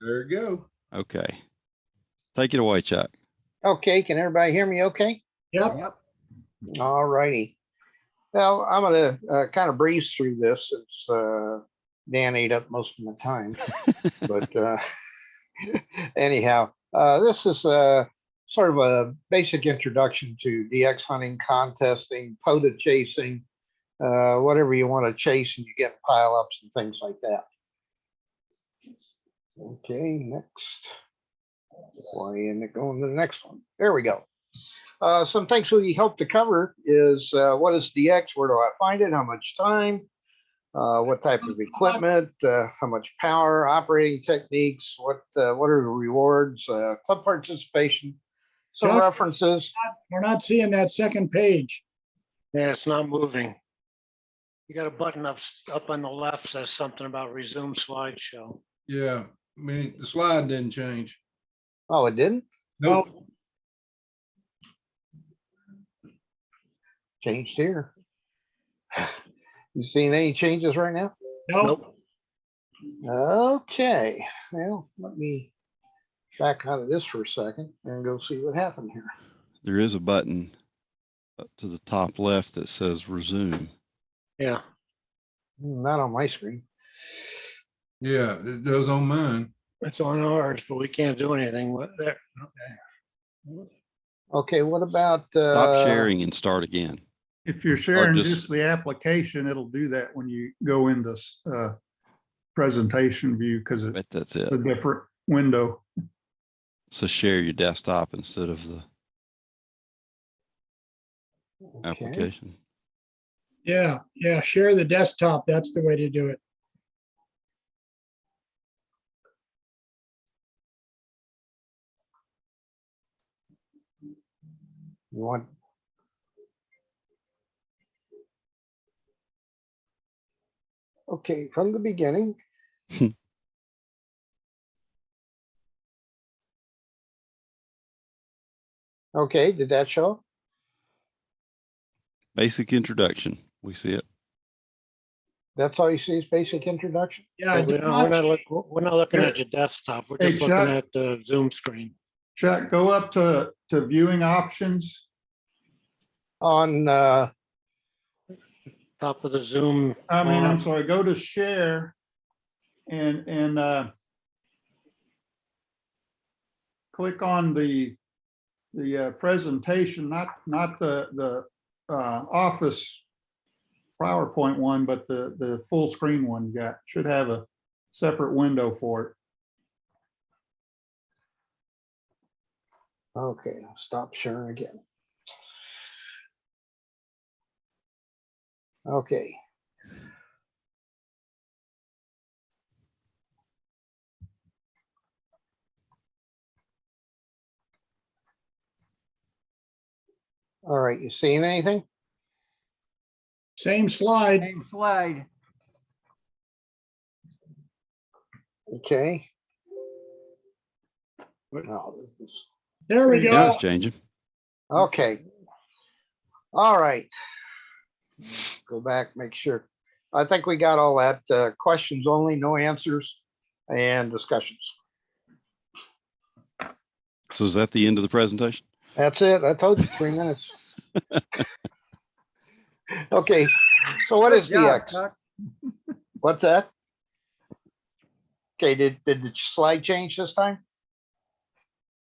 There you go. Okay. Take it away, Chuck. Okay, can everybody hear me okay? Yep. All righty. Well, I'm gonna kind of breeze through this since Dan ate up most of my time. But anyhow, this is sort of a basic introduction to DX hunting, contesting, POTA chasing, whatever you want to chase and you get pile-ups and things like that. Okay, next. Why isn't it going to the next one? There we go. Some things we hope to cover is what is DX? Where do I find it? How much time? What type of equipment? How much power? Operating techniques? What are the rewards? Club participation? Some Chuck, references. We're not seeing that second page. Yeah, it's not moving. You got a button up on the left says something about resume slideshow. Yeah, I mean, the slide didn't change. Oh, it didn't? Nope. Changed here. You seeing any changes right now? Nope. Okay, well, let me back out of this for a second and go see what happened here. There is a button up to the top left that says resume. Yeah. Not on my screen. Yeah, it does on mine. It's on ours, but we can't do anything with it. Okay. Okay, what about Stop sharing and start again. If you're sharing just- just the application, it'll do that when you go into presentation view because I it's bet that's it. a different window. So share your desktop instead of the okay. application. Yeah, share the desktop. That's the way to do it. You want okay, from the beginning. Okay, did that show? Basic introduction. We see it. That's all you see is basic introduction? Yeah, We're not looking at your desktop. We're Hey, just looking Chuck. at the Zoom screen. Chuck, go up to viewing options. On Top of the Zoom. I'm sorry, go to share and click on the presentation, not the Office PowerPoint one, but the full screen one you got. Should have a separate window for it. okay, I'll stop sharing again. Okay. All right, you seeing anything? same slide. Same slide. Okay. No, this is- There we Now go. it's changing. okay. All right. Go back, make sure. I think we got all that. Questions only, no answers, and discussions. So is that the end of the presentation? That's it. I told you 3 minutes. Okay, so what is Good job, DX? Chuck. What's that? Okay, did the slide change this time?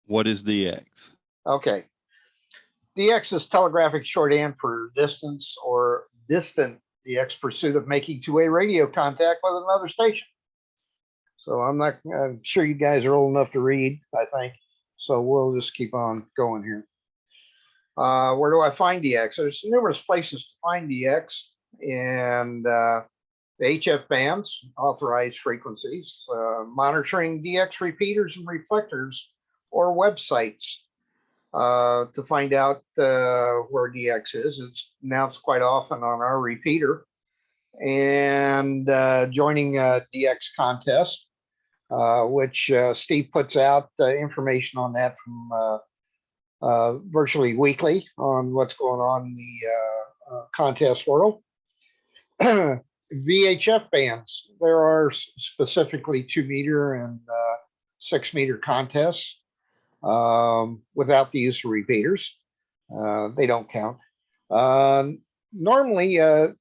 What is DX? Okay. DX is telegraphic shorthand for distance or distant DX pursuit of making two-way radio contact with another station. So I'm sure you guys are old enough to read, I think. So we'll just keep on going here. Where do I find DX? There's numerous places to find DX and the HF bands, authorized frequencies, monitoring DX repeaters and reflectors or websites to find out where DX is. It's announced quite often on our repeater and joining DX contest, which Steve puts out information on that from virtually weekly on what's going on in the contest world. VHF bands, there are specifically 2 meter and 6-meter contests without the use of repeaters. They don't count. Normally on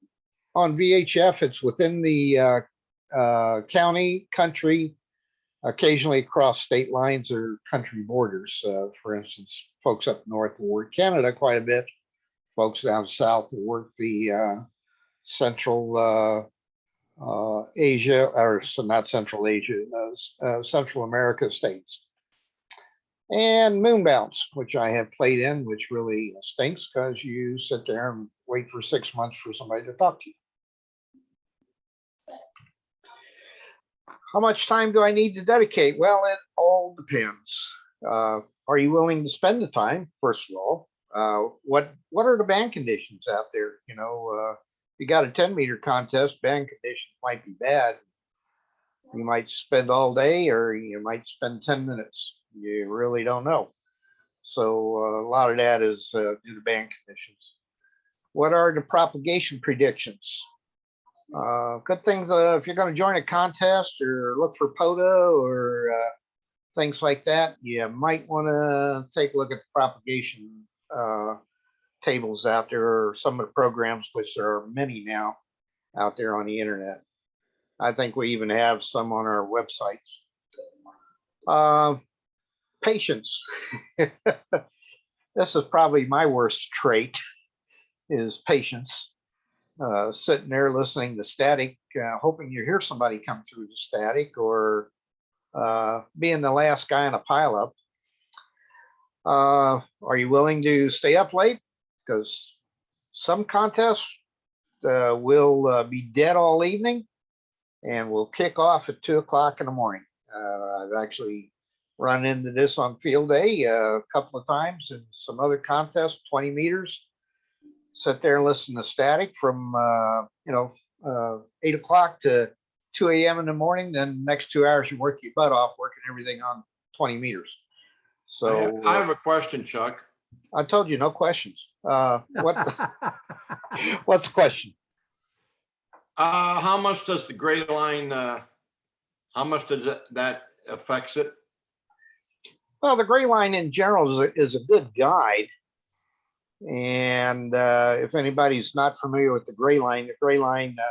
VHF, it's within the county, country, occasionally across state lines or country borders. For instance, folks up north will work Canada quite a bit. Folks down south will work the Central Asia, or so not Central Asia, Central America states. And moon bounce, which I have played in, which really stinks because you sit there and wait for 6 months for somebody to talk to you. How much time do I need to dedicate? Well, it all depends. Are you willing to spend the time, first of all? What are the band conditions out there? You know, you got a 10-meter contest, band conditions might be bad. You might spend all day or you might spend 10 minutes. You really don't know. So a lot of that is due to band conditions. What are the propagation predictions? Good thing if you're going to join a contest or look for POTA or things like that, you might want to take a look at the propagation tables out there, or some of the programs, which there are many now out there on the internet. I think we even have some on our websites. Patience. This is probably my worst trait, is patience. Sitting there listening to static, hoping you hear somebody come through the static, or being the last guy in a pileup. Are you willing to stay up late? Because some contests will be dead all evening and will kick off at 2 o'clock in the morning. I've actually run into this on field day a couple of times in some other contests, 20 meters. Sit there and listen to static from 8 o'clock to 2 a.m. in the morning. Then the next 2 hours you work your butt off working everything on 20 meters. So I have a question, Chuck. I told you no questions. What's the question? How much does the gray line, how much does that affects it? Well, the gray line in general is a good guide. And if anybody's not familiar with the gray line,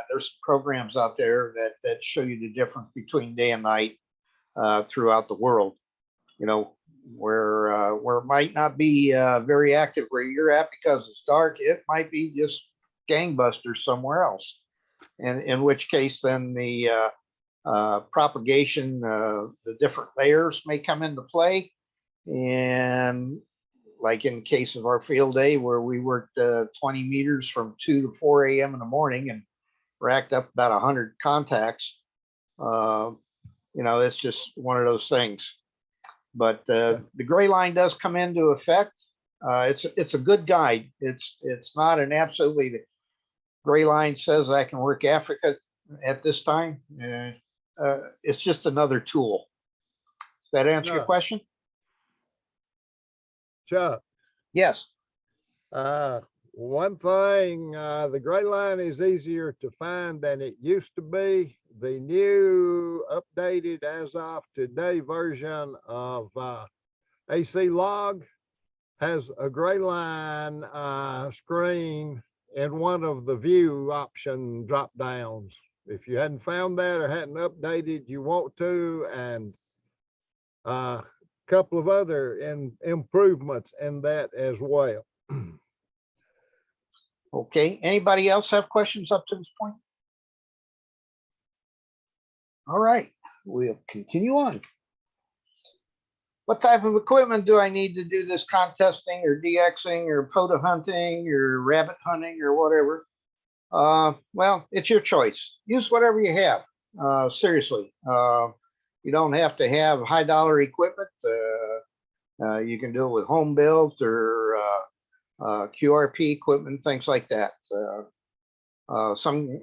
there's some programs out there that show you the difference between day and night throughout the world. You know, where it might not be very active where you're at because it's dark, it might be just gangbusters somewhere else. And in which case, then the propagation, the different layers may come into play. And like in the case of our field day, where we worked 20 meters from 2 to 4 a.m. in the morning and racked up about 100 contacts, it's just one of those things. But the gray line does come into effect. It's a good guide. It's not an absolutely, the gray line says I can work Africa at this time. It's just another tool. Does that answer your question? Chuck, Yes. one thing, the gray line is easier to find than it used to be. The new updated as of today version of AC log has a gray line screen in one of the view option drop downs. If you hadn't found that or hadn't updated, you want to, and couple of other improvements in that as well. Okay. Anybody else have questions up to this point? All right, we'll continue on. What type of equipment do I need to do this contesting or DXing or POTA hunting or rabbit hunting or whatever? Well, it's your choice. Use whatever you have. Seriously. You don't have to have high dollar equipment. You can do it with home built or QRP equipment, things like that. Some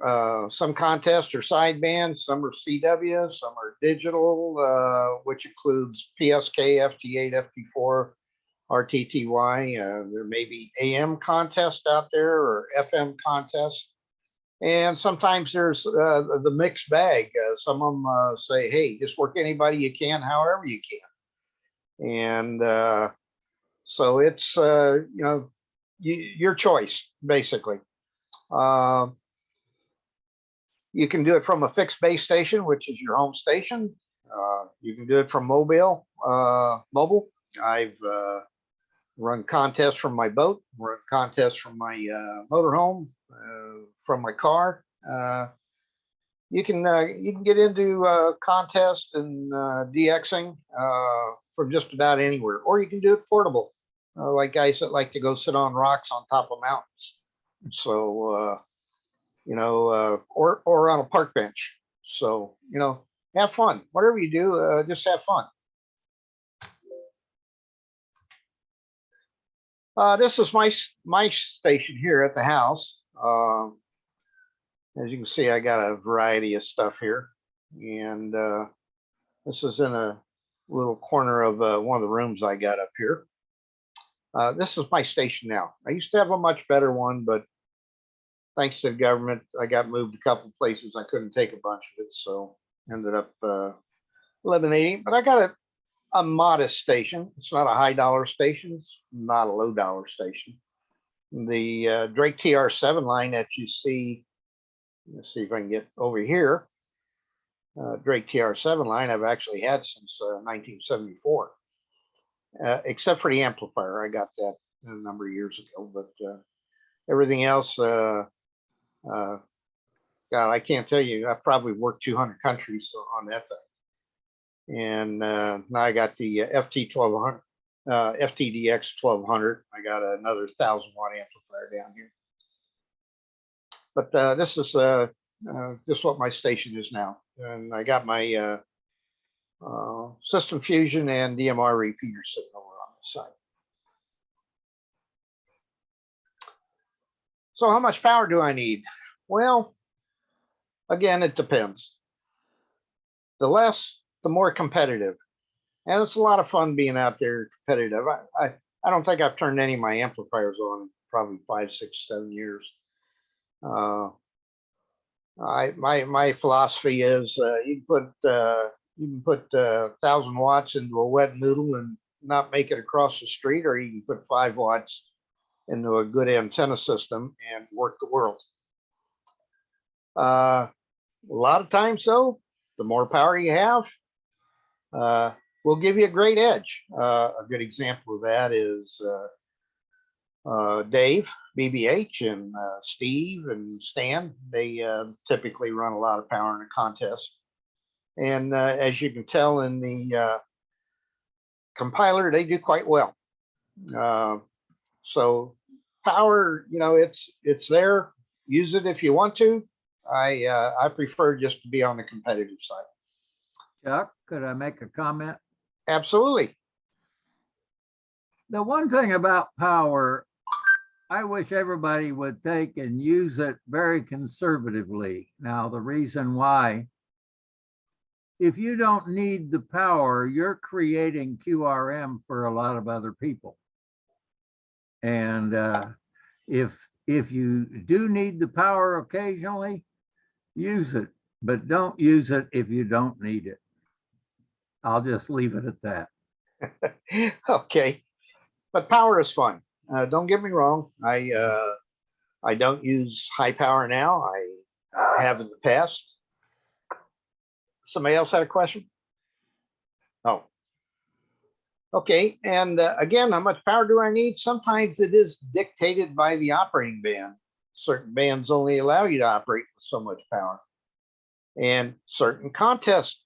contests are sidebands, some are CW, some are digital, which includes PSK, FT8, FT4, RTTY. There may be AM contests out there or FM contests. And sometimes there's the mixed bag. Some of them say, hey, just work anybody you can, however you can. And so it's, your choice, basically. You can do it from a fixed base station, which is your home station. You can do it from mobile. I've run contests from my boat, run contests from my motorhome, from my car. You can get into contests and DXing from just about anywhere, or you can do it portable, like guys that like to go sit on rocks on top of mountains. So or on a park bench. So have fun. Whatever you do, just have fun. This is my station here at the house. As you can see, I got a variety of stuff here, and this is in a little corner of one of the rooms I got up here. This is my station now. I used to have a much better one, but thanks to the government, I got moved a couple places. I couldn't take a bunch of it, so ended up eliminating. But I got a modest station. It's not a high dollar station. It's not a low dollar station. The Drake TR7 line that you see, let's see if I can get over here. Drake TR7 line I've actually had since 1974, except for the amplifier. I got that a number of years ago, but everything else, God, I can't tell you. I've probably worked 200 countries on that thing. And now I got the FT1200, FTDX 1200. I got another 1,000-watt amplifier down here. But this is just what my station is now. And I got my System Fusion and DMR repeater sitting over on the side. So how much power do I need? Well, again, it depends. The less, the more competitive. And it's a lot of fun being out there competitive. I don't think I've turned any of my amplifiers on in probably 5, 6, 7 years. My philosophy is you can put 1,000 watts into a wet noodle and not make it across the street, or you can put 5 watts into a good antenna system and work the world. A lot of times, though, the more power you have, will give you a great edge. A good example of that is Dave, BBH, and Steve and Stan. They typically run a lot of power in a contest. And as you can tell in the compiler, they do quite well. So power, it's there. Use it if you want to. I prefer just to be on the competitive side. Chuck, could I make a comment? Absolutely. The one thing about power, I wish everybody would take and use it very conservatively. Now, the reason why, if you don't need the power, you're creating QRM for a lot of other people. And if you do need the power occasionally, use it, but don't use it if you don't need it. I'll just leave it at that. Okay, but power is fun. Don't get me wrong. I don't use high power now. I have in the past. Somebody else had a question? Oh, okay. And again, how much power do I need? Sometimes it is dictated by the operating band. Certain bands only allow you to operate with so much power, and certain contests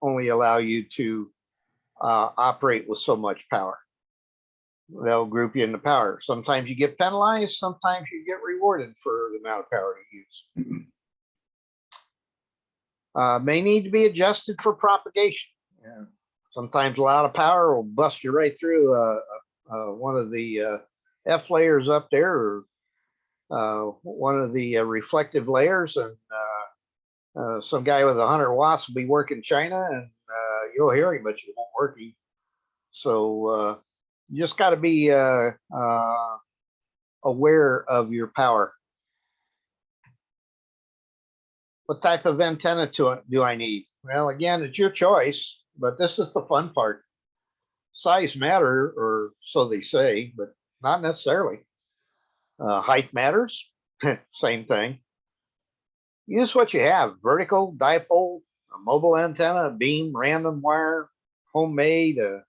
only allow you to operate with so much power. They'll group you into power. Sometimes you get penalized, sometimes you get rewarded for the amount of power you use. May need to be adjusted for propagation. Yeah. Sometimes a lot of power will bust you right through one of the F layers up there, or one of the reflective layers, and some guy with 100 watts will be working China, and you'll hear him, but you won't work him. So you just got to be aware of your power. What type of antenna do I need? Well, again, it's your choice, but this is the fun part. Size matter, or so they say, but not necessarily. Height matters, same thing. Use what you have, vertical, dipole, a mobile antenna, a beam, random wire, homemade, a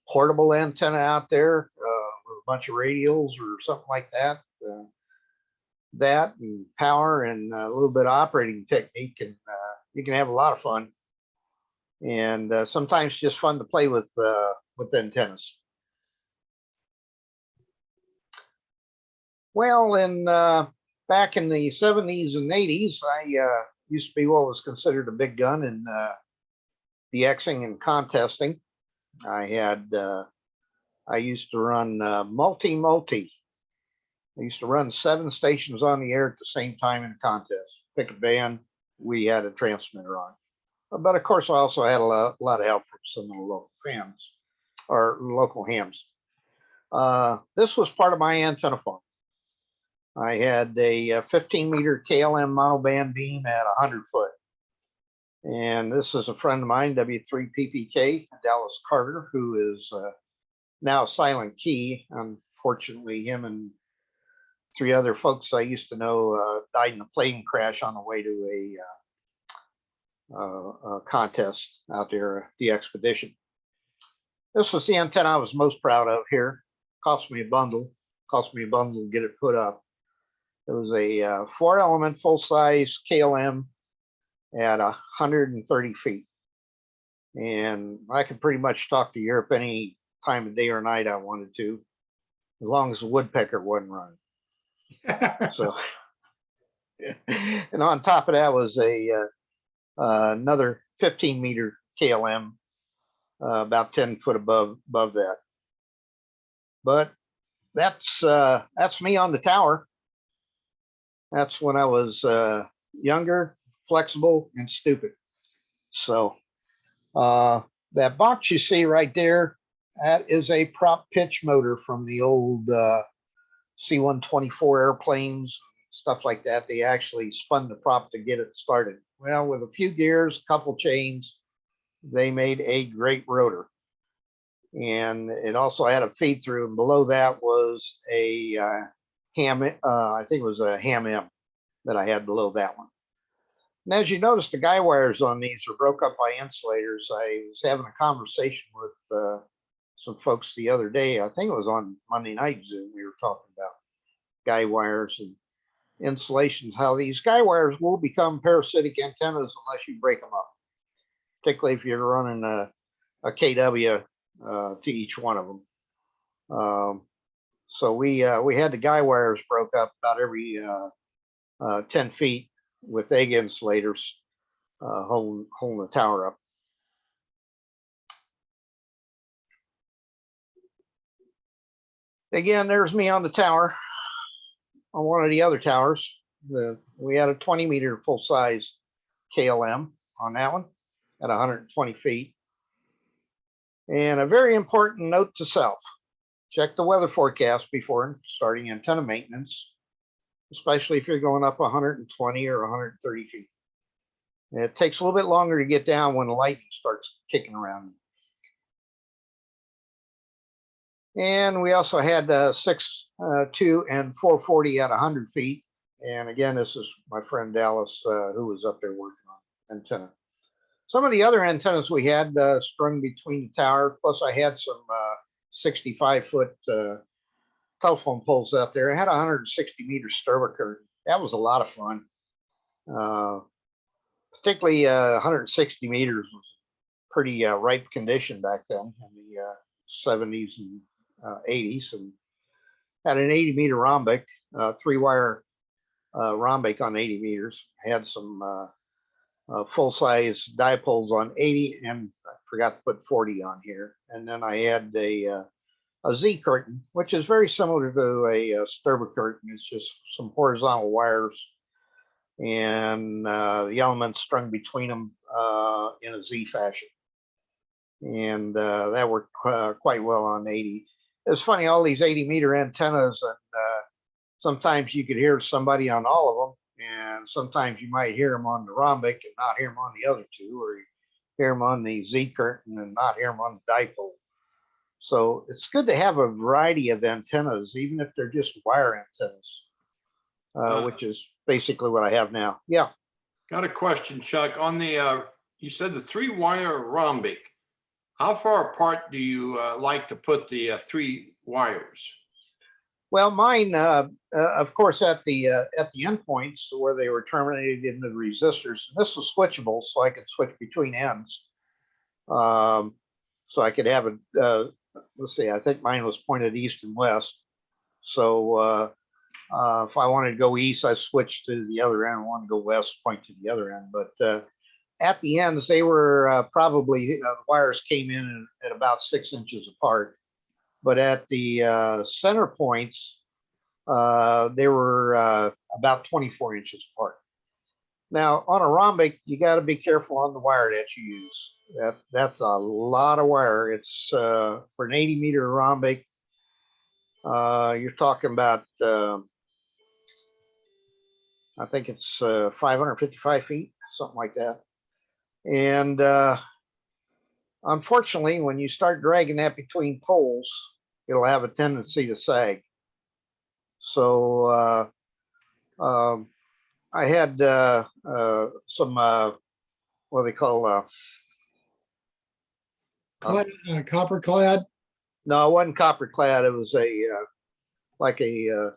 portable antenna out there with a bunch of radials or something like that. That and power and a little bit of operating technique, and you can have a lot of fun. And sometimes just fun to play with antennas. Well, back in the 70s and 80s, I used to be what was considered a big gun in DXing and contesting. I used to run multi. I used to run 7 stations on the air at the same time in a contest. Pick a band, we had a transmitter on. But of course, I also had a lot of help from some of the local fans or local hams. This was part of my antenna farm. I had a 15-meter KLM monoband beam at 100 foot. And this is a friend of mine, W3PPK, Dallas Carter, who is now Silent Key. Unfortunately, him and 3 other folks I used to know died in a plane crash on the way to a contest out there, the expedition. This was the antenna I was most proud of here. Cost me a bundle to get it put up. It was a 4-element full-size KLM at 130 feet. And I could pretty much talk to Europe any time of day or night I wanted to, as long as the woodpecker wasn't running. So, and on top of that was another 15-meter KLM, about 10 foot above that. But that's me on the tower. That's when I was younger, flexible, and stupid. So that box you see right there, that is a prop pitch motor from the old C-124 airplanes, stuff like that. They actually spun the prop to get it started. Well, with a few gears, a couple chains, they made a great rotor. And it also had a feed through, and below that was a ham, I think it was a ham M that I had below that one. And as you notice, the guy wires on these are broke up by insulators. I was having a conversation with some folks the other day. I think it was on Monday Night Zoom. We were talking about guy wires and insulations, how these guy wires will become parasitic antennas unless you break them up, particularly if you're running a KW to each one of them. So we had the guy wires broke up about every 10 feet with egg insulators holding the tower up. Again, there's me on the tower. On one of the other towers, we had a 20-meter full-size KLM on that one at 120 feet. And a very important note to self: check the weather forecast before starting antenna maintenance, especially if you're going up 120 or 130 feet. It takes a little bit longer to get down when the lightning starts kicking around. And we also had 6.2 and 440 at 100 feet. And again, this is my friend Dallas, who was up there working on antenna. Some of the other antennas we had strung between the tower, plus I had some 65-foot telephone poles out there. I had a 160-meter Sturba curtain. That was a lot of fun. Particularly 160 meters was pretty ripe condition back then in the 70s and 80s, and had an 80-meter rhombic, 3-wire rhombic on 80 meters. Had some full-size dipoles on 80, and I forgot to put 40 on here. And then I had a Z curtain, which is very similar to a Sturba curtain. It's just some horizontal wires and the elements strung between them in a Z fashion. And that worked quite well on 80. It's funny, all these 80-meter antennas, and sometimes you could hear somebody on all of them, And sometimes you might hear them on the rhombic and not hear them on the other two, or you hear them on the Z curtain and not hear them on the dipole. So it's good to have a variety of antennas, even if they're just wire antennas, which is basically what I have now. Yeah. Got a question, Chuck, on the, you said the 3-wire rhombic. How far apart do you like to put the 3 wires? Well, mine, of course, at the endpoints where they were terminated in the resistors, and this was switchable, so I could switch between ends. So I could have a, let's see, I think mine was pointed east and west. So if I wanted to go east, I switched to the other end. I wanted to go west, point to the other end. But at the ends, they were probably, the wires came in at about 6 inches apart. But at the center points, they were about 24 inches apart. Now, on a rhombic, you got to be careful on the wire that you use. That's a lot of wire. It's for an 80-meter rhombic, you're talking about, I think it's 555 feet, something like that. And unfortunately, when you start dragging that between poles, it'll have a tendency to sag. So I had some, what they call, Copper clad. no, it wasn't copper clad. It was a like a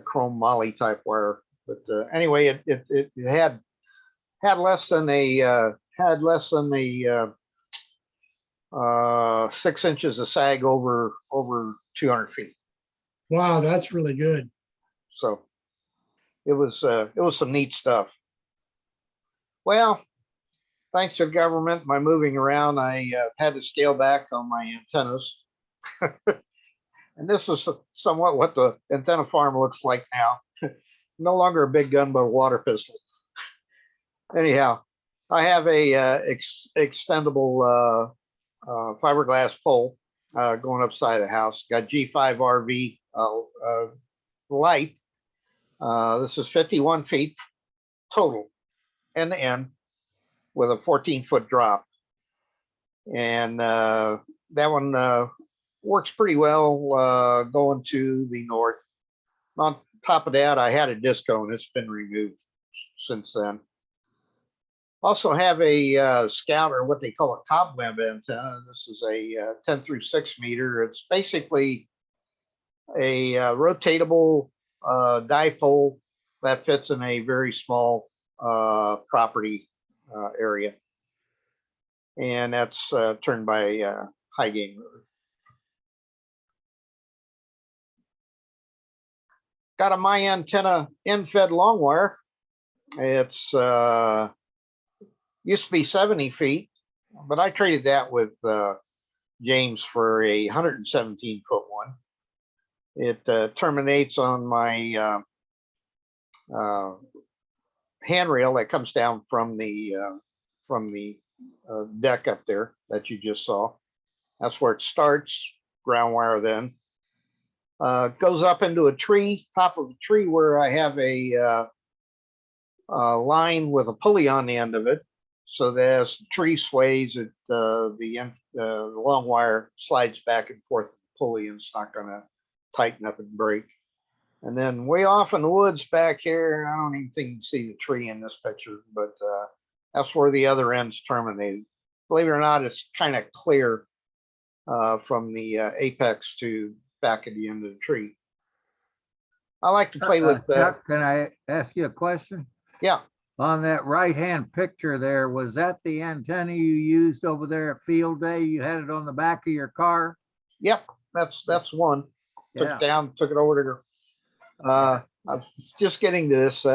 chrome moly type wire. But anyway, it had less than a 6 inches of sag over 200 feet. Wow, that's really good. So it was some neat stuff. Well, thanks to government, by moving around, I had to scale back on my antennas. And this is somewhat what the antenna farm looks like now. No longer a big gun, but a water pistol. Anyhow, I have a extendable fiberglass pole going upside the house. Got G5 RV light. This is 51 feet total, end to end, with a 14-foot drop. And that one works pretty well going to the north. On top of that, I had a disco and it's been removed since then. Also have a Scout, or what they call a cobweb antenna. This is a 10 through 6 meter. It's basically a rotatable dipole that fits in a very small property area. And that's turned by high gain motor. Got a my antenna end-fed long wire. It's used to be 70 feet, but I traded that with James for a 117-foot one. It terminates on my handrail that comes down from the deck up there that you just saw. That's where it starts, ground wire then. Goes up into a tree, top of a tree, where I have a line with a pulley on the end of it. So that as the tree sways, the long wire slides back and forth with the pulley, and it's not going to tighten up and break. And then way off in the woods back here, I don't even think you can see the tree in this picture, but that's where the other end's terminated. Believe it or not, it's kind of clear from the apex to back at the end of the tree. I like to play with. Chuck, can I ask you a question? Yeah. On that right-hand picture there, was that the antenna you used over there at field day? You had it on the back of your car? Yep, that's one. Took Yeah. it down, took it over to her. I was just getting to this.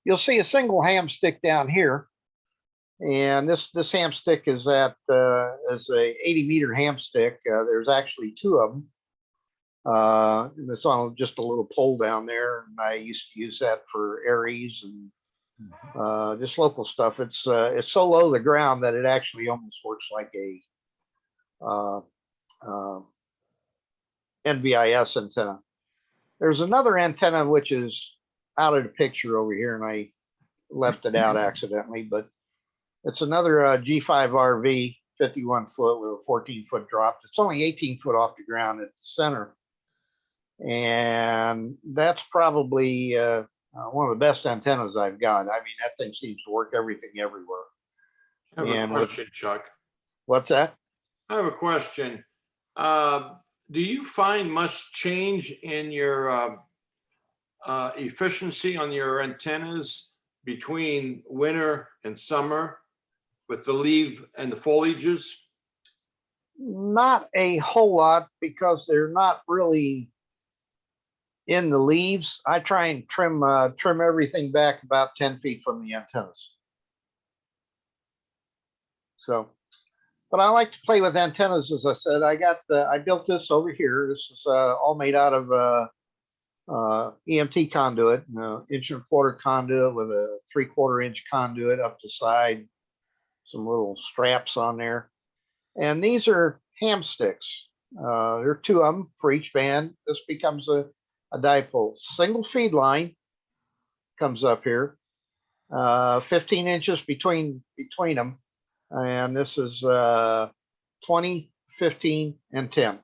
You'll see a single ham stick down here. And this ham stick is at is a 80-meter ham stick. There's actually 2 of them. It's on just a little pole down there. And I used to use that for Aries and just local stuff. It's so low to the ground that it actually almost works like a NVIS antenna. There's another antenna which is out of the picture over here, and I left it out accidentally, but it's another G5 RV, 51 foot with a 14-foot drop. It's only 18 foot off the ground at the center. And that's probably one of the best antennas I've got. I mean, that thing seems to work everything everywhere. I have a And with- question, Chuck. What's that? I have a question. Do you find much change in your efficiency on your antennas between winter and summer with the leaf and the foliages? Not a whole lot because they're not really in the leaves. I try and trim everything back about 10 feet from the antennas. So, but I like to play with antennas. As I said, I built this over here. This is all made out of EMT conduit, 1.25 inch conduit with a 3/4 inch conduit up the side, some little straps on there. And these are ham sticks. There are 2 of them for each band. This becomes a dipole. Single feed line comes up here, 15 inches between them. And this is 20, 15, and 10.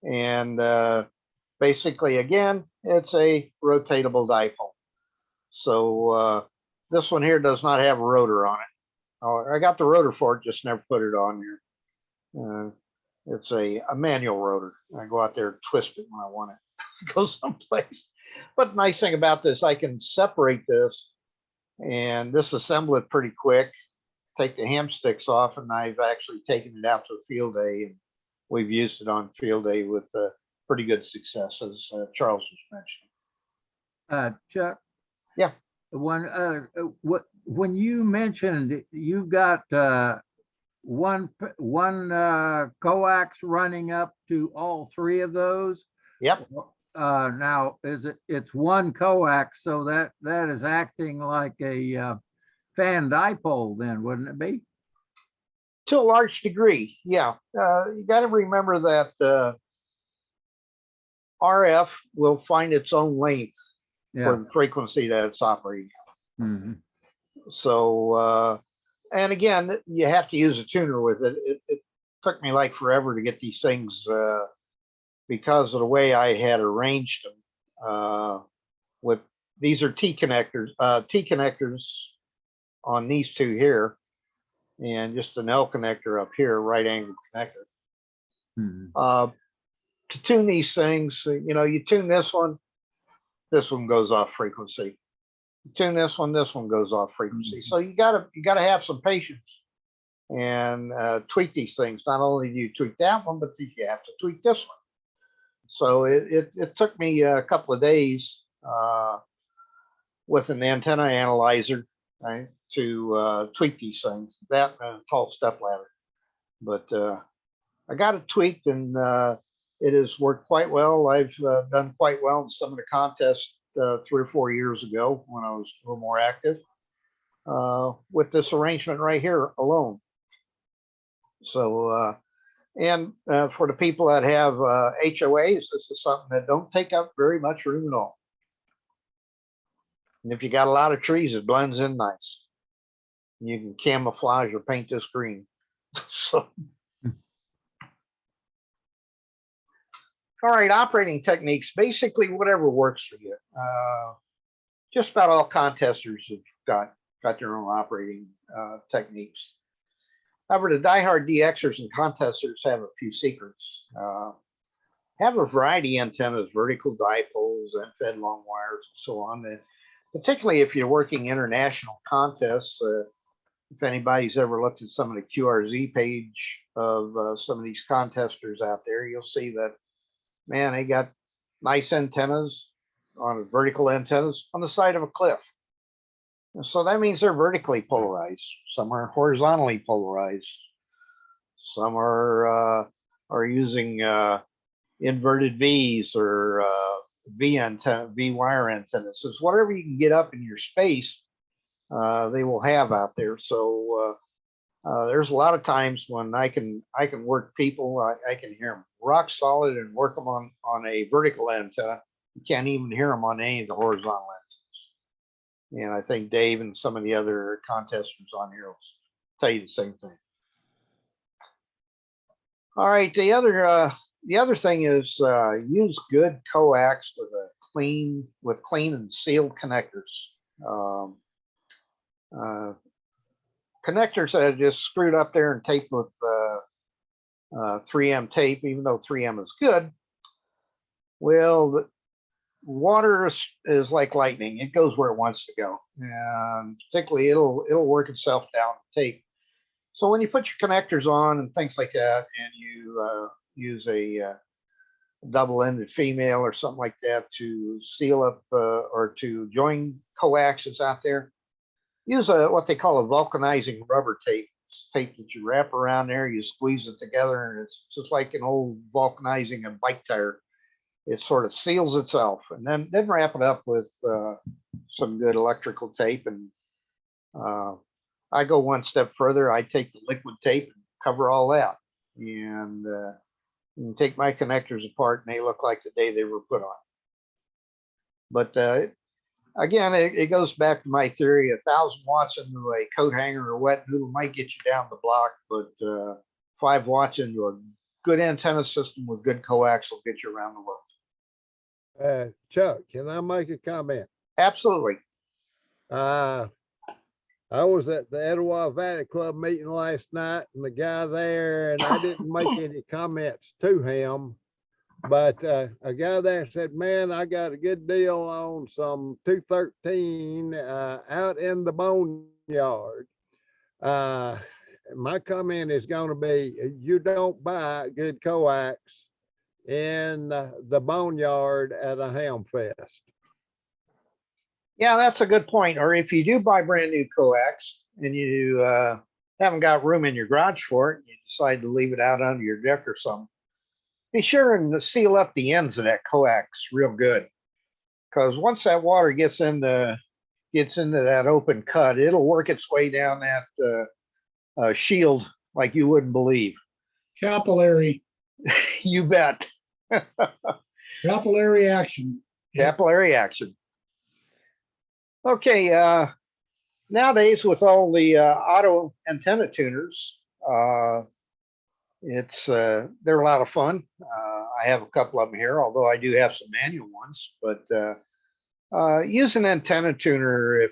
And basically, again, it's a rotatable dipole. So this one here does not have a rotor on it. I got the rotor for it, just never put it on here. It's a manual rotor. I go out there and twist it when I want it to go someplace. But the nice thing about this, I can separate this and disassemble it pretty quick, take the ham sticks off, and I've actually taken it out to a field day, and we've used it on field day with pretty good success, as Charles was mentioning. Chuck? Yeah. When you mentioned you've got one coax running up to all 3 of those. Yep. Now it's one coax, so that is acting like a fan dipole then, wouldn't it be? To a large degree, yeah. You got to remember that RF will find its own length for the frequency that it's operating. Mhm. So, and again, you have to use a tuner with it. It took me like forever to get these things because of the way I had arranged them. With these are T connectors on these 2 here, and just an L connector up here, right angle connector. Mhm. To tune these things, you tune this one goes off frequency. You tune this one goes off frequency. So you gotta have some patience and tweak these things. Not only do you tweak that one, but you have to tweak this one. So it took me a couple of days with an antenna analyzer, right, to tweak these things. That and a tall step ladder. But I got it tweaked, and it has worked quite well. I've done quite well in some of the contests 3 or 4 years ago when I was a little more active with this arrangement right here alone. So, and for the people that have HOAs, this is something that don't take up very much room at all. And if you got a lot of trees, it blends in nice. You can camouflage or paint this green. So. All right, operating techniques, basically whatever works for you. Just about all contesters have got their own operating techniques. However, the diehard DXers and contesters have a few secrets. Have a variety of antennas, vertical dipoles, and fed long wires, and so on. And particularly if you're working international contests, if anybody's ever looked at some of the QRZ page of some of these contesters out there, you'll see that, man, they got nice antennas on vertical antennas on the side of a cliff. And so that means they're vertically polarized. Some are horizontally polarized. Some are using inverted V's or V wire antennas. So it's whatever you can get up in your space, they will have out there. So there's a lot of times when I can work people, I can hear them rock solid and work them on a vertical antenna. You can't even hear them on any of the horizontal antennas. And I think Dave and some of the other contestants on here will tell you the same thing. All right, the other thing is use good coax with clean and sealed connectors. Connectors that are just screwed up there and taped with 3M tape, even though 3M is good. Well, the water is like lightning. It goes where it wants to go. And particularly it'll work itself down the tape. So when you put your connectors on and things like that, and you use a double-ended female or something like that to seal up or to join coaxes out there, use what they call a vulcanizing rubber tape. It's tape that you wrap around there, you squeeze it together, and it's just like an old vulcanizing a bike tire. It sort of seals itself, and then wrap it up with some good electrical tape. And I go one step further. I take the liquid tape and cover all that, and take my connectors apart, and they look like the day they were put on. But again, it goes back to my theory: 1,000 watts into a coat hanger or wet noodle might get you down the block, but 5 watts into a good antenna system with good coax will get you around the world. Chuck, can I make a comment? Absolutely. I was at the Etowah Valley Club meeting last night, and the guy there, and I didn't make any comments to him, but a guy there said, man, I got a good deal on some 213 out in the boneyard. My comment is going to be, you don't buy good coax in the boneyard at a ham fest. Yeah, that's a good point. Or if you do buy brand new coax and you haven't got room in your garage for it, you decide to leave it out under your deck or something, be sure and seal up the ends of that coax real good. Because once that water gets into that open cut, it'll work its way down that shield like you wouldn't believe. Capillary, You bet. capillary action. Capillary action. Okay, nowadays with all the auto antenna tuners, they're a lot of fun. I have a couple of them here, although I do have some manual ones. But use an antenna tuner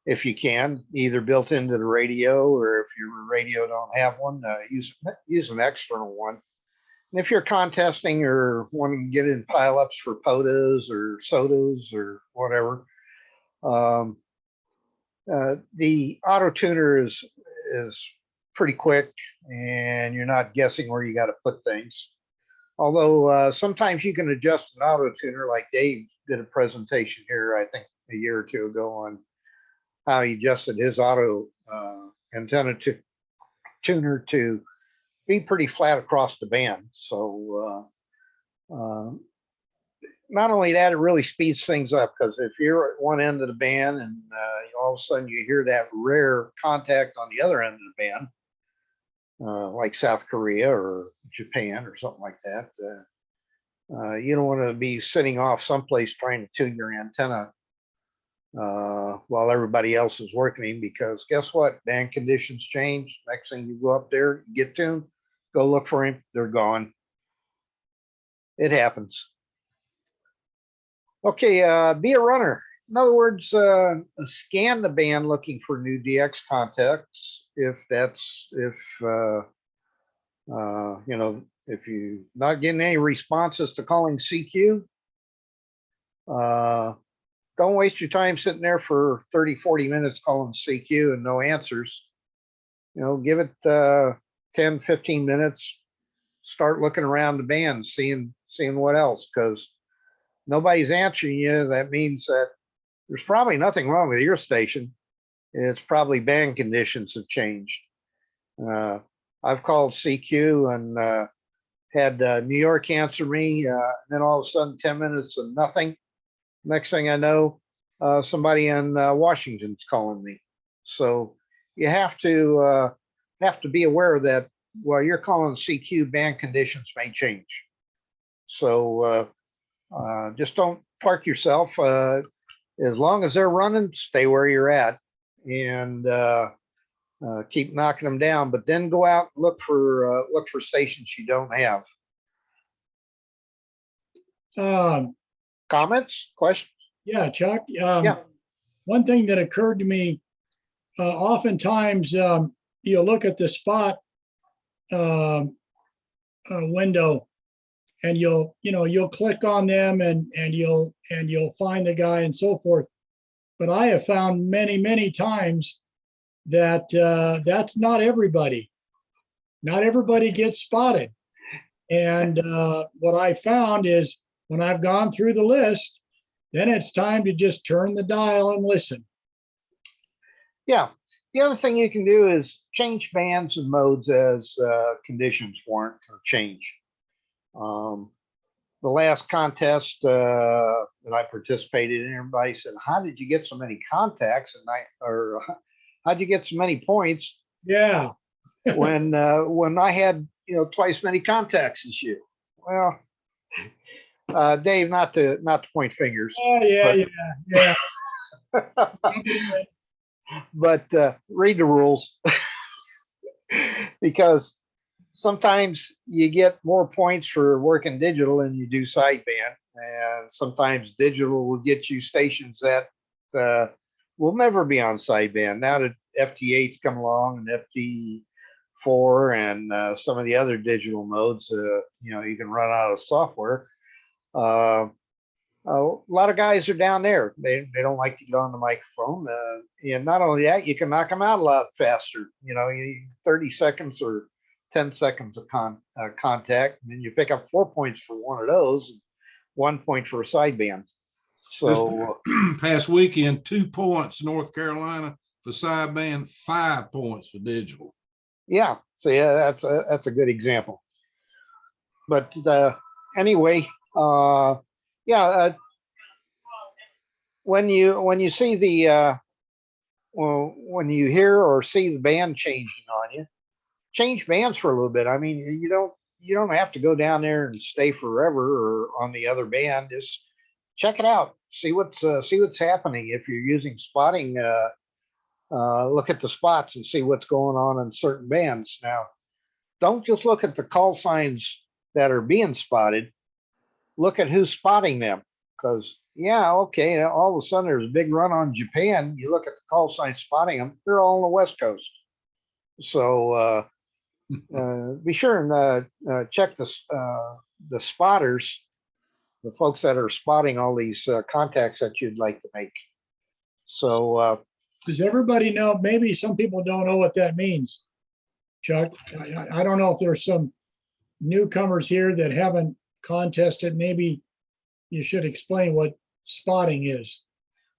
if you can, either built into the radio, or if your radio don't have one, use an external one. And if you're contesting or wanting to get in pileups for POTAs or SOTAs or whatever, the auto tuner is pretty quick, and you're not guessing where you got to put things. Although sometimes you can adjust an auto tuner, like Dave did a presentation here, I think a year or two ago, on how he adjusted his auto antenna tuner to be pretty flat across the band. So not only that, it really speeds things up, because if you're at one end of the band and all of a sudden you hear that rare contact on the other end of the band, like South Korea or Japan or something like that, you don't want to be sitting off someplace trying to tune your antenna while everybody else is working, because guess what? Band conditions change. Next thing you go up there, you get tuned, go look for him, they're gone. It happens. Okay, be a runner. In other words, scan the band looking for new DX contacts. If you're not getting any responses to calling CQ, don't waste your time sitting there for 30, 40 minutes calling CQ and no answers. Give it 10, 15 minutes. Start looking around the band, seeing what else, because nobody's answering you. That means that there's probably nothing wrong with your station. It's probably band conditions have changed. I've called CQ and had New York answer me, and then all of a sudden 10 minutes of nothing. Next thing I know, somebody in Washington's calling me. So you have to be aware that while you're calling CQ, band conditions may change. So just don't park yourself. as long as they're running, stay where you're at and keep knocking them down, but then go out and look for stations you don't have. Comments, questions? Yeah, Chuck. Yeah. One thing that occurred to me, oftentimes you'll look at the spot window and you'll click on them and you'll find the guy and so forth. But I have found many times that that's not everybody. Not everybody gets spotted. And what I found is when I've gone through the list, then it's time to just turn the dial and listen. Yeah. The other thing you can do is change bands and modes as conditions warrant or change. The last contest that I participated in, everybody said, "How did you get so many contacts?" And or how'd you get so many points? Yeah. when I had twice many contacts as you. Well, Dave, not to point fingers. Oh, yeah, but, yeah. but read the rules because sometimes you get more points for working digital than you do sideband, and sometimes digital will get you stations that will never be on sideband. Now that FT8's come along and FT4 and some of the other digital modes, you can run out of software. A lot of guys are down there. They don't like to get on the microphone. And not only that, you can knock them out a lot faster. 30 seconds or 10 seconds of contact, and then you pick up 4 points for one of those, and 1 point for a sideband. So past weekend, 2 points North Carolina for sideband, 5 points for digital. Yeah, so yeah, that's a good example. But anyway, when you see the when you hear or see the band changing on you, change bands for a little bit. I mean, you don't have to go down there and stay forever or on the other band. Just check it out, see what's happening. If you're using spotting, look at the spots and see what's going on in certain bands. Now, don't just look at the call signs that are being spotted. Look at who's spotting them, because okay, all of a sudden there's a big run on Japan. You look at the call signs spotting them; they're all on the West Coast. So be sure and check the spotters, the folks that are spotting all these contacts that you'd like to make. So does everybody know? Maybe some people don't know what that means, Chuck. I don't know if there's some newcomers here that haven't contested. Maybe you should explain what spotting is.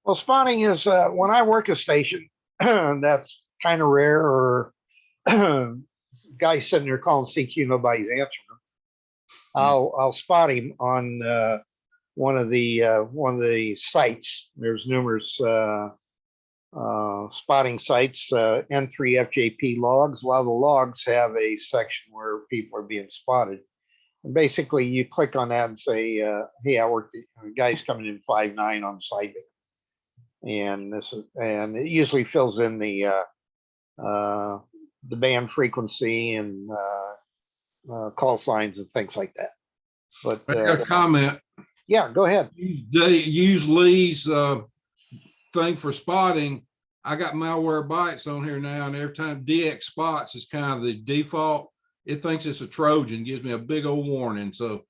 well, spotting is when I work a station that's kind of rare, or guy sitting there calling CQ, nobody's answering him. I'll spot him on one of the sites. There's numerous spotting sites, N3FJP logs. A lot of the logs have a section where people are being spotted. And basically you click on that and say, hey, I work, the guy's coming in 5.9 on sideband. And it usually fills in the band frequency and call signs and things like that. But I got a comment. yeah, go ahead. Use Lee's thing for spotting. I got malware bytes on here now, and every time DX spots is kind of the default, it thinks it's a Trojan, gives me a big old warning. So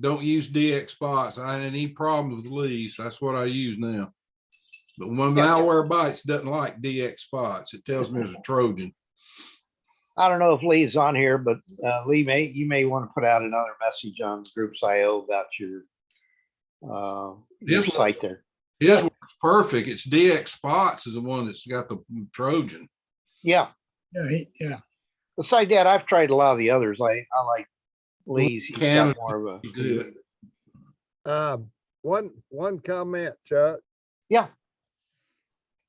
don't use DX spots. I had any problems with Lee's. That's what I use now. But when malware bytes doesn't like DX spots, it tells me it's a Trojan. I don't know if Lee's on here, but Lee, you may want to put out another message on Groups IO about your site there. His works perfect. It's DX spots is the one that's got the Trojan. Yeah. Yeah. Besides that, I've tried a lot of the others. I like Lee's. He's got more of a One comment, Chuck. yeah.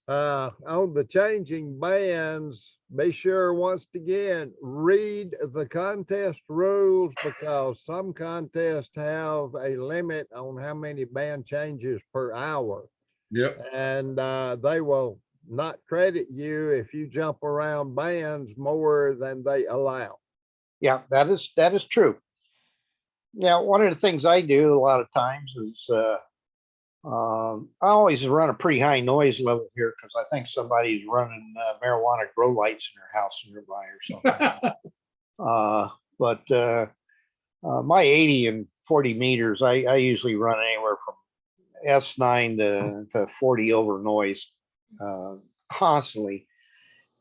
On the changing bands, be sure once again, read the contest rules, because some contests have a limit on how many band changes per hour. Yep. And they will not credit you if you jump around bands more than they allow. Yeah, that is true. Yeah, one of the things I do a lot of times is I always run a pretty high noise level here because I think somebody's running marijuana grow lights in their house nearby or something. But my 80 and 40 meters, I usually run anywhere from S9 to 40 over noise constantly.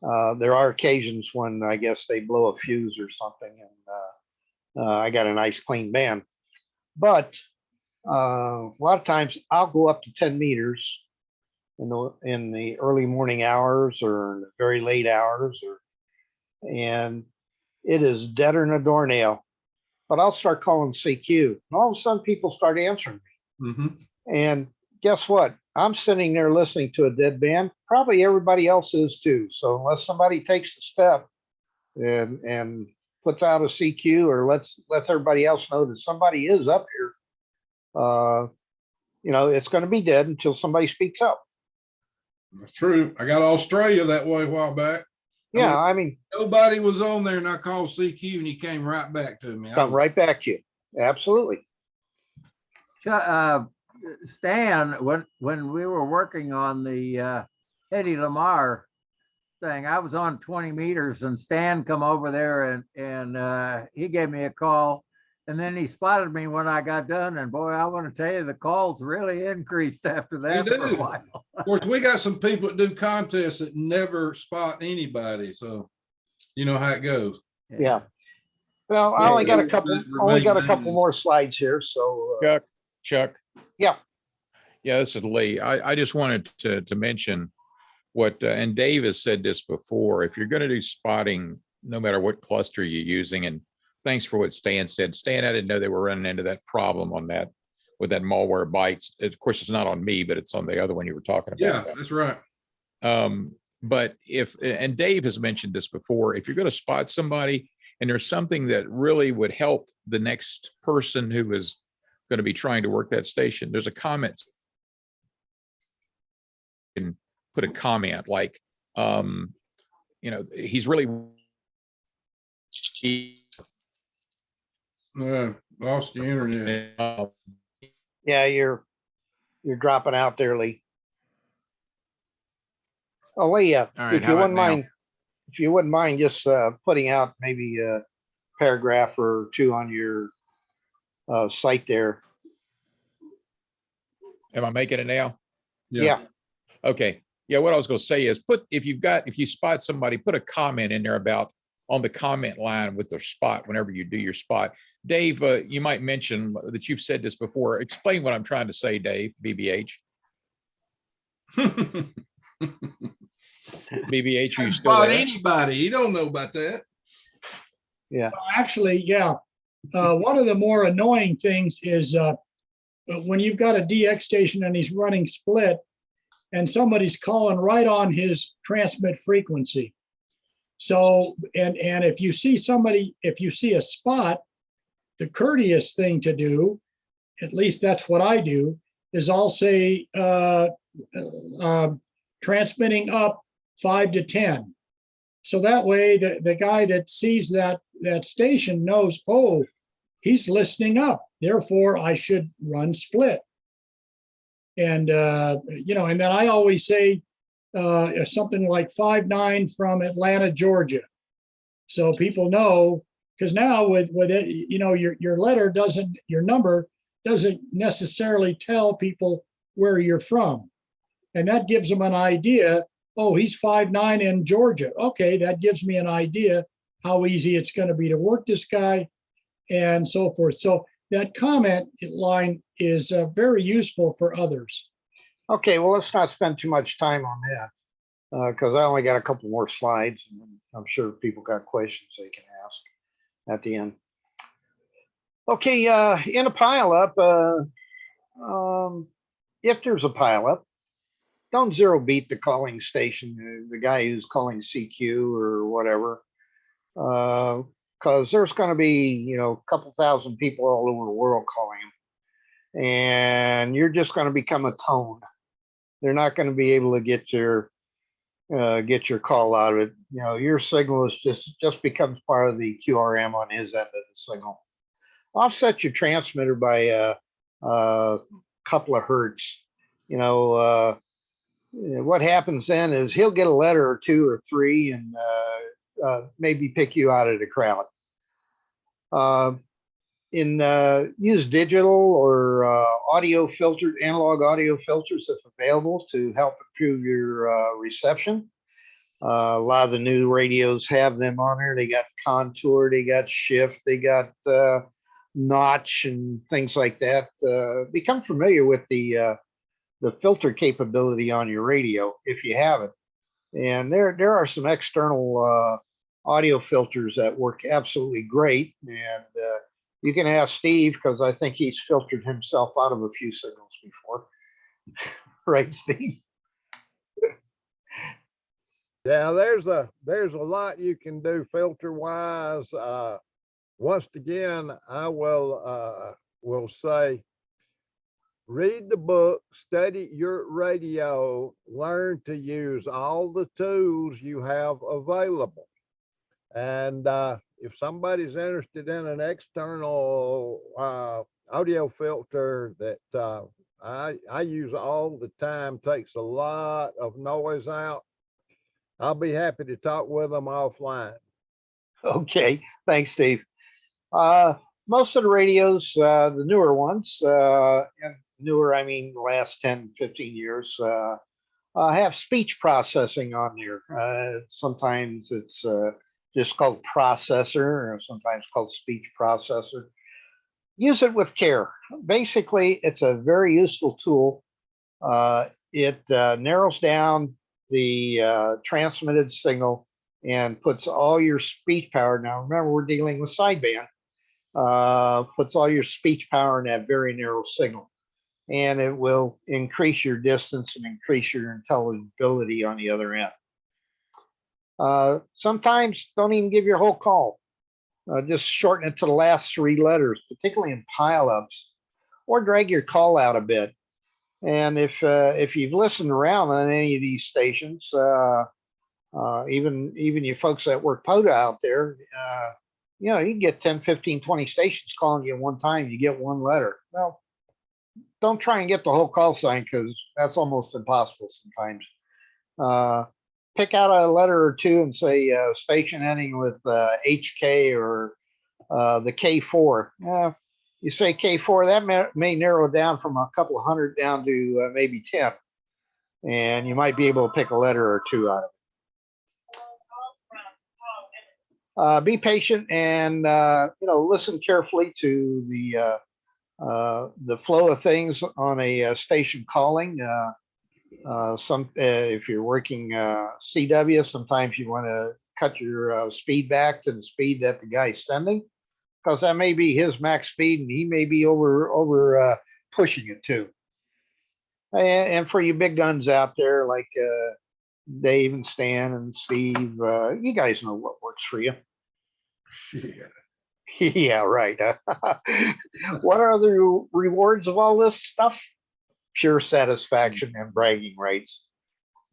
There are occasions when I guess they blow a fuse or something, and I got a nice clean band. But a lot of times I'll go up to 10 meters in the early morning hours or in the very late hours, and it is deader than a doornail. But I'll start calling CQ, and all of a sudden people start answering me. Mm-hmm. And guess what? I'm sitting there listening to a dead band. Probably everybody else is too. So unless somebody takes the step and puts out a CQ or lets everybody else know that somebody is up here, it's going to be dead until somebody speaks up. That's true. I got Australia that way a while back. Yeah, I mean, Nobody was on there, and I called CQ, and he came right back to me. come right back to you. Absolutely. Stan, when we were working on the Eddie Lamar thing, I was on 20 meters and Stan come over there and he gave me a call, and then he spotted me when I got done, and boy, I want to tell you, the calls really increased after that for a while. Of course, we got some people that do contests that never spot anybody, so you know how it goes. Yeah. Well, I only got a couple more slides here, so Chuck. Yeah. Yeah, this is Lee. I just wanted to mention what, and Dave has said this before, if you're going to do spotting, no matter what cluster you're using, and thanks for what Stan said. Stan, I didn't know they were running into that problem on that with that malware bites. Of course, it's not on me, but it's on the other one you were talking about. Yeah, that's right. But and Dave has mentioned this before, if you're going to spot somebody and there's something that really would help the next person who is going to be trying to work that station, there's a comment. You can put a comment like, he's really Lost the internet. Yeah, you're dropping out there, Lee. Oh, Lee, All right, if you wouldn't mind just putting out maybe a paragraph or two on your site there. Am I making it now? Yeah. Okay. Yeah, what I was going to say is if you spot somebody, put a comment in there about on the comment line with their spot whenever you do your spot. Dave, you might mention that you've said this before. Explain what I'm trying to say, Dave, BBH. BBH, you still Spot there? anybody. You don't know about that. Yeah. Actually, yeah. One of the more annoying things is when you've got a DX station and he's running split and somebody's calling right on his transmit frequency. So, and if you see a spot, the courteous thing to do, at least that's what I do, is I'll say transmitting up 5 to 10. So that way the guy that sees that station knows, oh, he's listening up. Therefore, I should run split. And, and then I always say something like 5-9 from Atlanta, Georgia. So people know, because now with it, your number doesn't necessarily tell people where you're from. And that gives them an idea. Oh, he's 5'9" in Georgia. Okay, that gives me an idea how easy it's going to be to work this guy and so forth. So that comment line is very useful for others. Okay, well, let's not spend too much time on that because I only got a couple more slides, and I'm sure people got questions they can ask at the end. Okay, in a pileup, if there's a pileup, don't zero beat the calling station, the guy who's calling CQ or whatever, because there's going to be, a couple thousand people all over the world calling him, and you're just going to become a tone. they're not going to be able to get your call out of it. You know, your signal is just becomes part of the QRM on his end of the signal. Offset your transmitter by a couple of hertz. You know, what happens then is he'll get a letter or two or three and maybe pick you out of the crowd. Use digital or analog audio filters if available to help improve your reception. A lot of the new radios have them on there. They got contour, they got shift, they got notch and things like that. Become familiar with the filter capability on your radio if you have it. And there are some external audio filters that work absolutely great. And you can ask Steve, because I think he's filtered himself out of a few signals before. Right, Steve? Yeah, there's a lot you can do filter wise. Once again, I will say, read the book, study your radio, learn to use all the tools you have available. And if somebody's interested in an external audio filter that I use all the time, takes a lot of noise out, I'll be happy to talk with them offline. Okay, thanks, Steve. Most of the radios, the newer ones, and newer, I mean, the last 10, 15 years, have speech processing on there. Sometimes it's just called processor, or sometimes called speech processor. Use it with care. Basically, it's a very useful tool. It narrows down the transmitted signal and puts all your speech power. Now, remember, we're dealing with sideband. Puts all your speech power in that very narrow signal, and it will increase your distance and increase your intelligibility on the other end. Sometimes don't even give your whole call. Just shorten it to the last 3 letters, particularly in pileups, or drag your call out a bit. And if you've listened around on any of these stations, even you folks that work POTA out there, you know, you get 10, 15, 20 stations calling you at one time, you get 1 letter. Well, don't try and get the whole call sign, because that's almost impossible sometimes. Pick out a letter or two and say station ending with HK or the K4. You say K4, that may narrow down from a couple of hundred down to maybe 10. And you might be able to pick a letter or two out of it. Be patient and you know, listen carefully to the flow of things on a station calling. If you're working CW, sometimes you want to cut your speed back to the speed that the guy's sending, because that may be his max speed and he may be over pushing it too. And for you big guns out there like Dave and Stan and Steve, you guys know what works for you. Yeah. Yeah, right. What are the rewards of all this stuff? Pure satisfaction and bragging rights.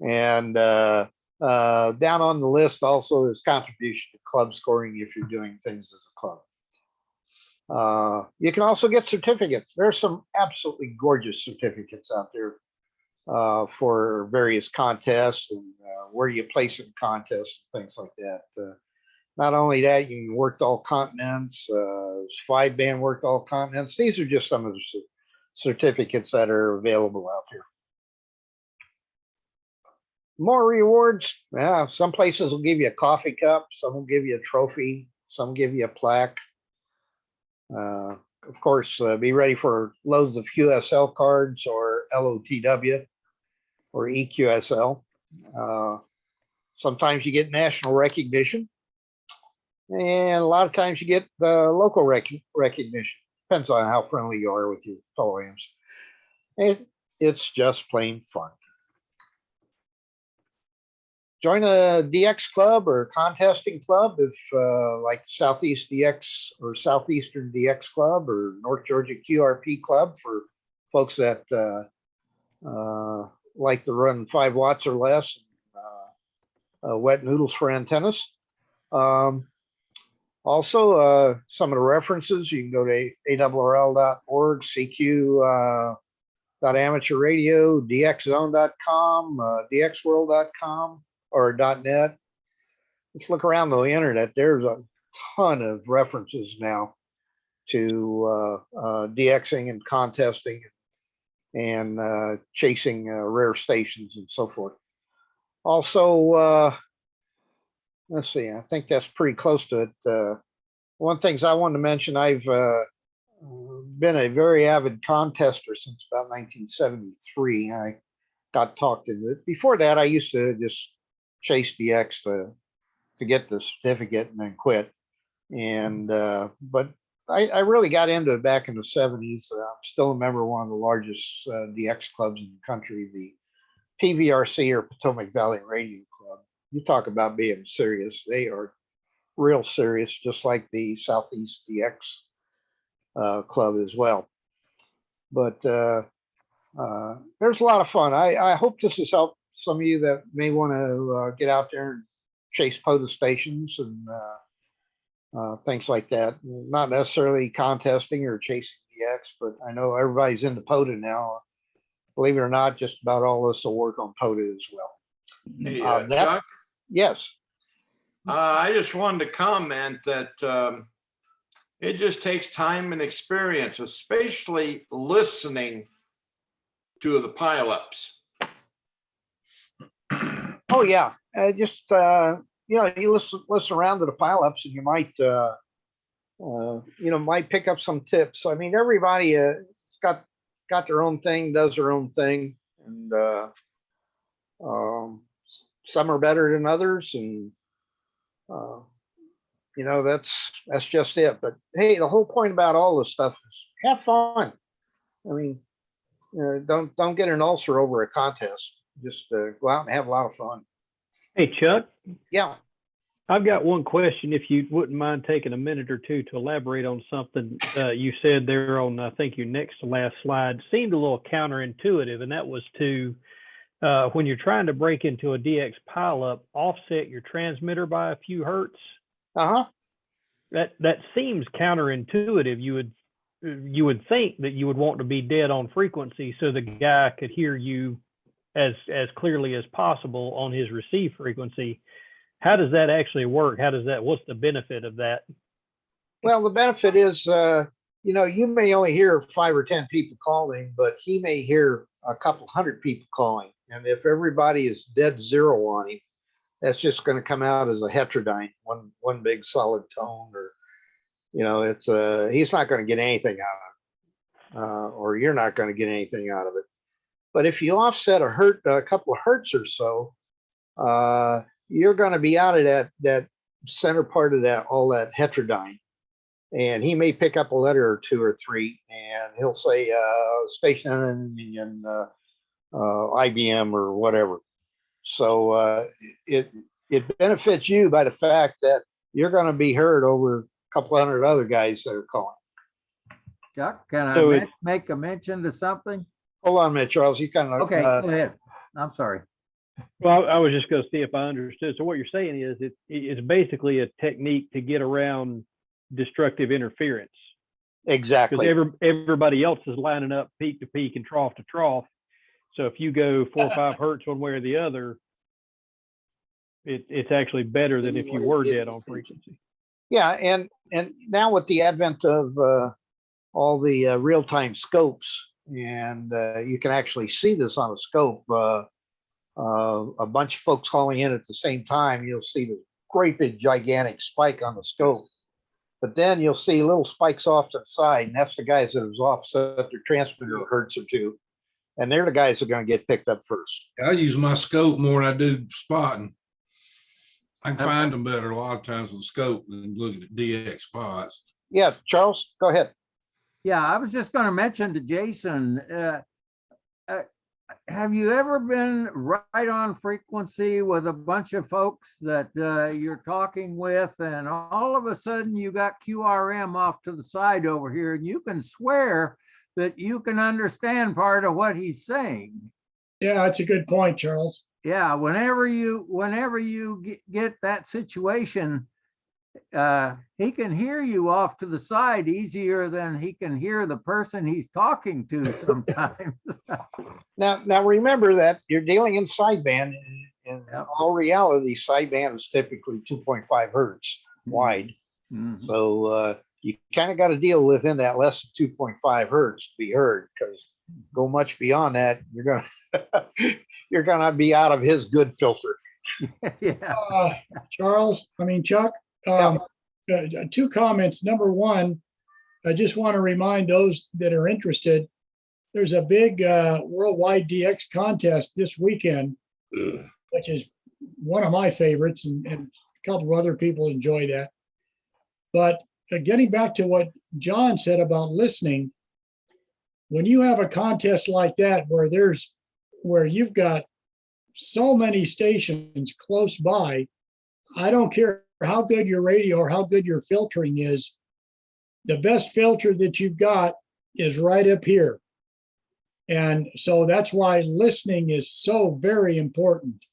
And down on the list also is contribution to club scoring if you're doing things as a club. You can also get certificates. There's some absolutely gorgeous certificates out there for various contests and where you place in contests and things like that. Not only that, you can work all continents, 5-band work all continents. These are just some of the certificates that are available out here. More rewards. Yeah, some places will give you a coffee cup, some will give you a trophy, some give you a plaque. Of course, be ready for loads of QSL cards or LOTW or EQSL. Sometimes you get national recognition, and a lot of times you get the local recognition. Depends on how friendly you are with your fellow AMs. And it's just plain fun. Join a DX club or contesting club if like Southeast DX or Southeastern DX club or North Georgia QRP club for folks that like to run 5 watts or less, wet noodles for antennas. Also, some of the references, you can go to ARRL.org, CQ.amateurradio, DXzone.com, DXworld.com, or .net. Let's look around the internet. There's a ton of references now to DXing and contesting and chasing rare stations and so forth. Also, let's see, I think that's pretty close to it. One things I wanted to mention, I've been a very avid contester since about 1973. I got talked into it. Before that, I used to just chase DX to get the certificate and then quit. And but I really got into it back in the 70s. I'm still a member of one of the largest DX clubs in the country, the PVRC, or Potomac Valley Radio Club. You talk about being serious. They are real serious, just like the Southeast DX club as well. But there's a lot of fun. I hope this has helped some of you that may want to get out there and chase POTA stations and things like that. Not necessarily contesting or chasing DX, but I know everybody's into POTA now. Believe it or not, just about all of us will work on POTA as well. Hey, That- Chuck, Yes. I just wanted to comment that it just takes time and experience, especially listening to the pileups. Oh yeah. Just you listen around to the pileups, and you might might pick up some tips. I mean, everybody got their own thing, does their own thing, and some are better than others, and that's just it. But hey, the whole point about all this stuff is have fun. I mean, don't get an ulcer over a contest. Just go out and have a lot of fun. Hey, Chuck, Yeah. I've got one question. If you wouldn't mind taking a minute or two to elaborate on something you said there on, I think, your next to last slide, seemed a little counterintuitive, and that was to, when you're trying to break into a DX pileup, offset your transmitter by a few hertz. Uh-huh. That seems counterintuitive. You would think that you would want to be dead on frequency so the guy could hear you as clearly as possible on his receive frequency. How does that actually work? What's the benefit of that? Well, the benefit is, you may only hear 5 or 10 people calling, but he may hear a couple hundred people calling. And if everybody is dead zero on him, that's just going to come out as a heterodyne, one big solid tone, or, he's not going to get anything out of it, or you're not going to get anything out of it. But if you offset a couple of hertz or so, you're going to be out of that center part of all that heterodyne. And he may pick up a letter or 2 or 3, and he'll say station and IBM or whatever. So it benefits you by the fact that you're going to be heard over a couple hundred other guys that are calling. Chuck, can So I make a mention to something? Hold on a minute, Charles. You kind of Okay, go ahead. I'm sorry. Well, I was just going to see if I understood. So what you're saying is it's basically a technique to get around destructive interference. exactly. Because everybody else is lining up peak to peak and trough to trough. So if you go 4 or 5 hertz one way or the other, it's actually better than if you were dead on frequency. Yeah, and now with the advent of all the real-time scopes, and you can actually see this on a scope, a bunch of folks calling in at the same time, you'll see the great big gigantic spike on the scope. But then you'll see little spikes off to the side, and that's the guys that have offset their transmitter a hertz or 2. And they're the guys that are going to get picked up first. I use my scope more than I do spotting. I can find them better a lot of times with scope than looking at DX spots. Yeah, Charles, go ahead. Yeah, I was just going to mention to Jason, have you ever been right on frequency with a bunch of folks that you're talking with, and all of a sudden you got QRM off to the side over here, and you can swear that you can understand part of what he's saying, Yeah, that's a good point, Charles. Yeah, whenever you get that situation, he can hear you off to the side easier than he can hear the person he's talking to sometimes. Now remember that you're dealing in sideband. In Yep. all reality, sideband is typically 2.5 hertz wide. Mhm. So you kind of got to deal within that less than 2.5 hertz to be heard, because go much beyond that, you're gonna be out of his good filter. Yeah. Chuck, two comments. Number one, I just want to remind those that are interested, there's a big worldwide DX contest this weekend, which is one of my favorites, and a couple of other people enjoy that. But getting back to what John said about listening, when you have a contest like that where you've got so many stations close by, I don't care how good your radio or how good your filtering is, the best filter that you've got is right up here. And so that's why listening is so very important.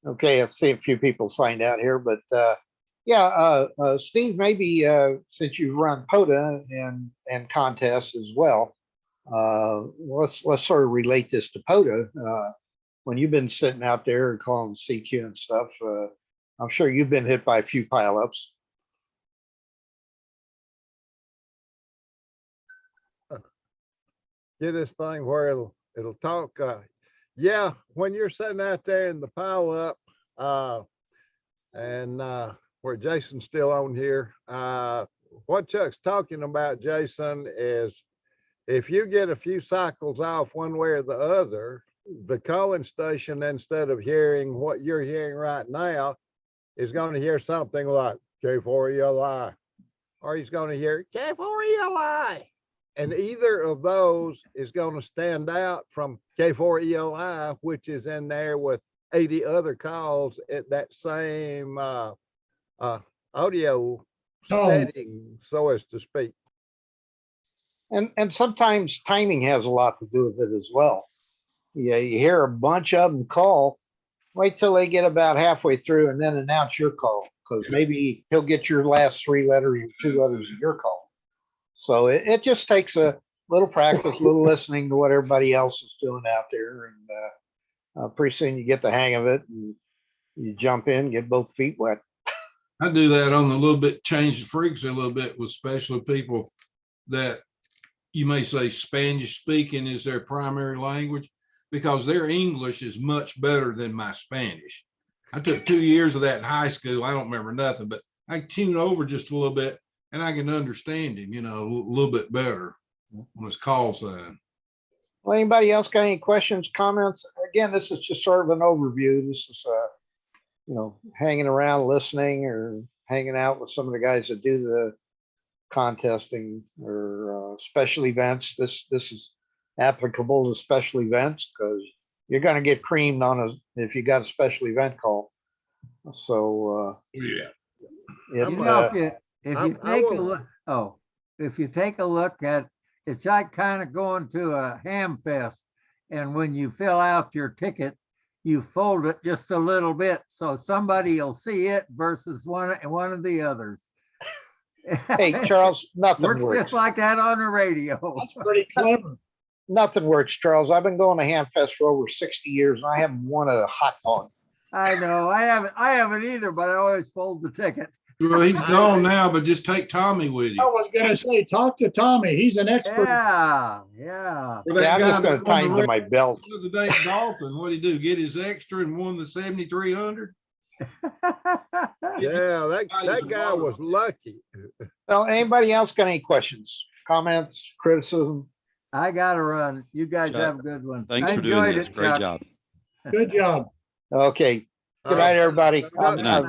Okay, I see a few people signed out here, but Steve, maybe since you run POTA and contests as well, let's sort of relate this to POTA. When you've been sitting out there and calling CQ and stuff, I'm sure you've been hit by a few pileups. Get this thing where it'll talk. Yeah, when you're sitting out there in the pile up, and where Jason's still on here, what Chuck's talking about, Jason, is if you get a few cycles off one way or the other, the calling station, instead of hearing what you're hearing right now, is going to hear something like K4ELI, or he's going to hear K4ELI. And either of those is going to stand out from K4ELI, which is in there with 80 other calls at that same audio setting, so as to speak. And sometimes timing has a lot to do with it as well. Yeah, you hear a bunch of them call, wait till they get about halfway through and then announce your call, because maybe he'll get your last 3 letters or 2 letters of your call. So it just takes a little practice, a little listening to what everybody else is doing out there. And pretty soon you get the hang of it and you jump in, get both feet wet. I do that on the little bit, change the frequency a little bit with especially people that you may say Spanish speaking is their primary language, because their English is much better than my Spanish. I took 2 years of that in high school. I don't remember nothing, but I tune over just a little bit and I can understand him, a little bit better on his call sign. Well, anybody else got any questions, comments? Again, this is just sort of an overview. This is, hanging around, listening, or hanging out with some of the guys that do the contesting or special events. This is applicable to special events, because you're going to get creamed on if you got a special event call. So Yeah. If you take a look at, it's like kind of going to a ham fest, and when you fill out your ticket, you fold it just a little bit so somebody will see it versus one of the others. Hey, Charles, nothing works. Just like that on the radio. That's pretty clever. Nothing works, Charles. I've been going to Ham Fest for over 60 years and I haven't won a hot dog. I know. I haven't either, but I always fold the ticket. Well, he's gone now, but just take Tommy with you. I was going to say, talk to Tommy. He's an expert. Yeah. Yeah, I'm just going to tie him to my belt. The day Dalton, what did he do? Get his extra and won the 7,300? Yeah, that guy was lucky. Well, anybody else got any questions, comments, criticism? I got to run. You guys have a good one. Thanks for doing this. Great job. Good job. Okay. Good night, everybody. Good night.